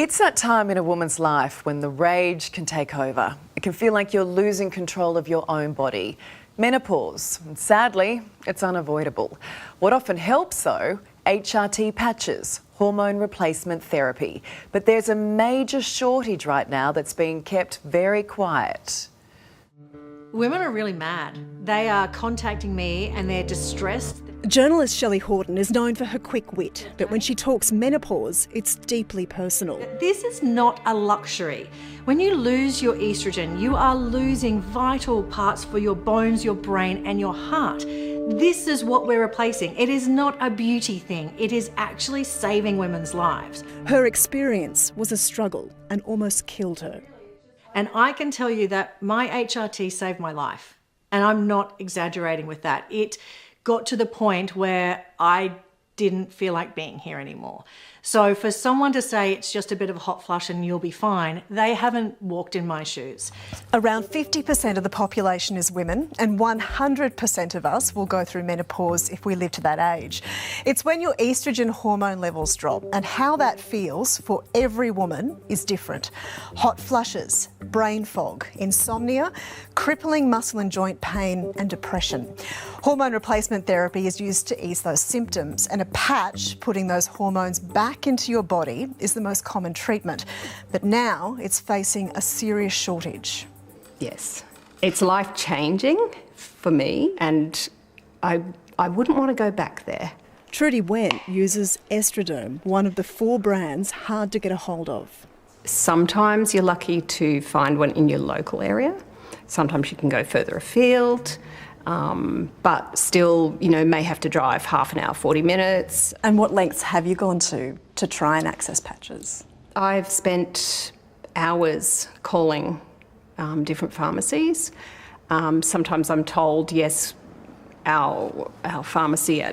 It's that time in a woman's life when the rage can take over. It can feel like you're losing control of your own body. Menopause, and sadly, it's unavoidable. What often helps though, HRT patches, hormone replacement therapy. But there's a major shortage right now that's being kept very quiet. Women are really mad. They are contacting me and they're distressed. Journalist Shelley Horton is known for her quick wit, but when she talks menopause, it's deeply personal. This is not a luxury. When you lose your estrogen, you are losing vital parts for your bones, your brain and your heart. This is what we're replacing. It is not a beauty thing. It is actually saving women's lives. Her experience was a struggle and almost killed her. And I can tell you that my HRT saved my life. And I'm not exaggerating with that. It got to the point where I didn't feel like being here anymore. So for someone to say it's just a bit of a hot flush and you'll be fine, they haven't walked in my shoes. Around 50% of the population is women, and 100% of us will go through menopause if we live to that age. It's when your estrogen hormone levels drop, and how that feels for every woman is different. Hot flushes, brain fog, insomnia, crippling muscle and joint pain and depression. Hormone replacement therapy is used to ease those symptoms, and a patch putting those hormones back into your body is the most common treatment. But now it's facing a serious shortage. Yes, it's life-changing for me, and I wouldn't want to go back there. Trudy Wendt uses Estroderm, one of the 4 brands hard to get a hold of. Sometimes you're lucky to find one in your local area. Sometimes you can go further afield. But still, may have to drive half an hour, 40 minutes. And what lengths have you gone to try and access patches? I've spent hours calling different pharmacies. Sometimes I'm told, yes, our pharmacy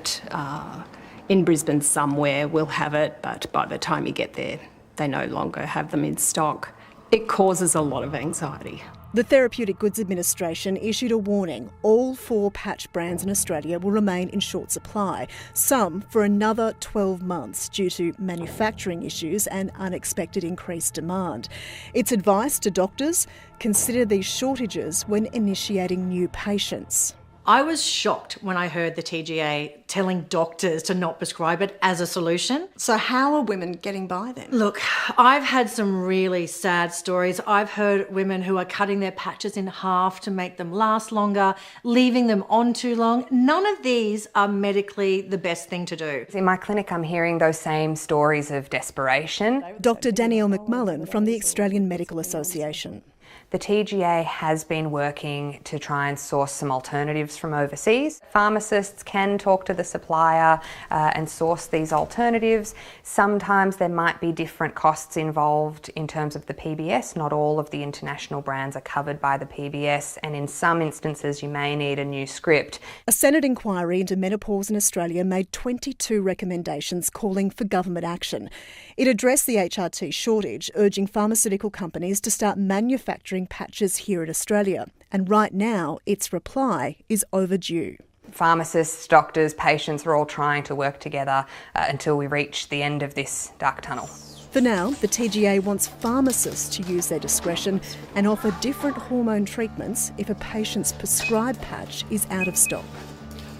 in Brisbane somewhere will have it, but by the time you get there, they no longer have them in stock. It causes a lot of anxiety. The Therapeutic Goods Administration issued a warning. All 4 patch brands in Australia will remain in short supply, some for another 12 months due to manufacturing issues and unexpected increased demand. Its advice to doctors: consider these shortages when initiating new patients. I was shocked when I heard the TGA telling doctors to not prescribe it as a solution. So how are women getting by then? Look, I've had some really sad stories. I've heard women who are cutting their patches in half to make them last longer, leaving them on too long. None of these are medically the best thing to do. In my clinic, I'm hearing those same stories of desperation. Dr Danielle McMullen from the Australian Medical Association. The TGA has been working to try and source some alternatives from overseas. Pharmacists can talk to the supplier and source these alternatives. Sometimes there might be different costs involved in terms of the PBS. Not all of the international brands are covered by the PBS, and in some instances you may need a new script. A Senate inquiry into menopause in Australia made 22 recommendations calling for government action. It addressed the HRT shortage, urging pharmaceutical companies to start manufacturing patches here in Australia. And right now, its reply is overdue. Pharmacists, doctors, patients are all trying to work together until we reach the end of this dark tunnel. For now, the TGA wants pharmacists to use their discretion and offer different hormone treatments if a patient's prescribed patch is out of stock.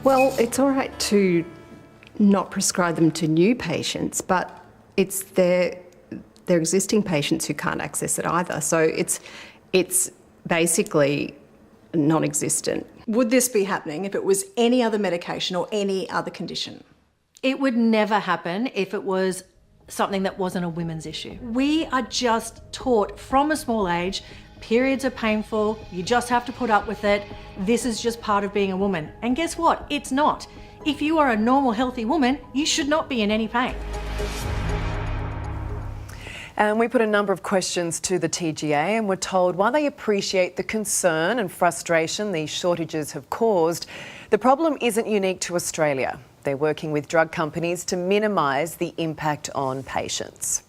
Well, it's all right to not prescribe them to new patients, but it's their existing patients who can't access it either. So it's basically non-existent. Would this be happening if it was any other medication or any other condition? It would never happen if it was something that wasn't a women's issue. We are just taught from a small age, periods are painful, you just have to put up with it, this is just part of being a woman. And guess what? It's not. If you are a normal, healthy woman, you should not be in any pain. And we put a number of questions to the TGA and were told while they appreciate the concern and frustration these shortages have caused, the problem isn't unique to Australia. They're working with drug companies to minimise the impact on patients.